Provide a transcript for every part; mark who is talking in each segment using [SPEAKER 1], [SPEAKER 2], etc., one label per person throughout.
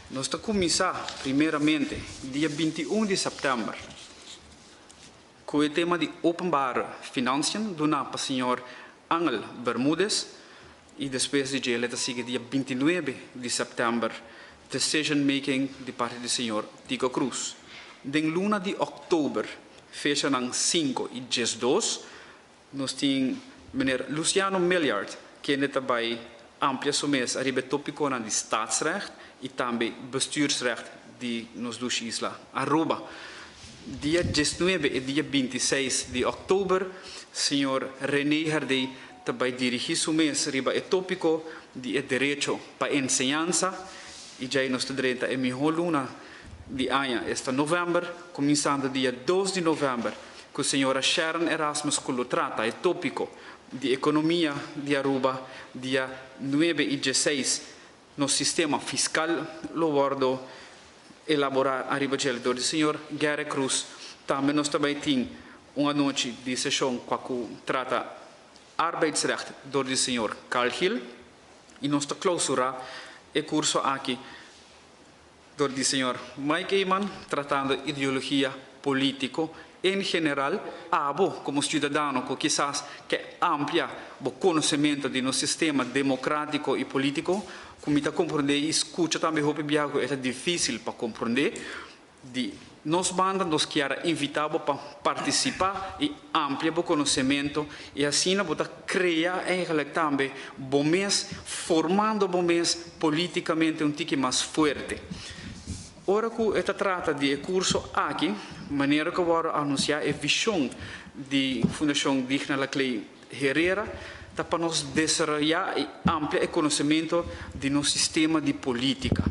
[SPEAKER 1] Nós vamos começar, primeiramente, dia 21 de setembro, com o tema de openbare financiën, donado para o senhor Angel Bermúdez, e depois de ele sigue dia 29 de setembro, decision making de parte do senhor Tico Cruz. Den luna de outubro, fecha em 5 e 12, nós temos o meneer Luciano Milliard, que é também amplia sommes arriba tópico de staatsrecht e também bestuursrecht de nos duas islas Aruba. Dia 19 e dia 26 de outubro, senhor René Herdey também dirige sommes arriba tópico de direito para enseñanza e já nós teremos a melhor luna de ano este novembro, começando dia 2 de novembro, com a senhora Sharon Erasmus que trata o tópico de economia de Aruba, dia 9 e 16, no sistema fiscal, lo guardo elaborar a ribagelidor do senhor Gary Cruz. Também nós temos uma noite de sessão que trata arbeidsrecht do senhor Carl Hill, e nós clausurar o curso aqui do senhor Mike Eyman, tratando ideologia político em geral, como cidadão que quizás que amplia o conhecimento do nosso sistema democrático e político, como está compreender e escuta também o que é difícil para compreender, de nos banda nos quer invitar para participar e ampliar o conhecimento e assim botar criar eigenlijk também bom mês, formando bom mês politicamente tique mais forte. Ora que esta trata de curso aqui, maneira que vou anunciar a visão de Fundação Digna La Clay Herrera, para nos desenvolver e ampliar o conhecimento do nosso sistema de política.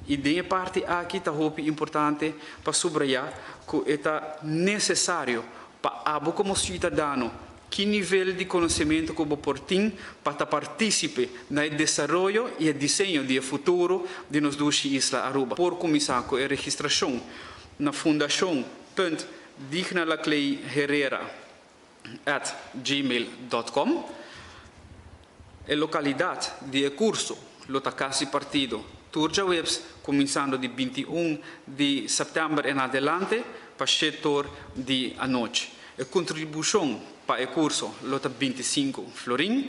[SPEAKER 1] E da parte aqui está importante para subrayar que é necessário para como cidadão que nível de conhecimento que você tem para participar no desenvolvimento e desenho do futuro de nos duas islas Aruba. Por começar com a registração na fundação.dignalaclayherrera@gmail.com. A localidade de curso, Lota Casi Partido, Turja Webs, começando de 21 de setembro em adelante, para o setor de a noite. A contribuição para o curso, Lota 25 florim.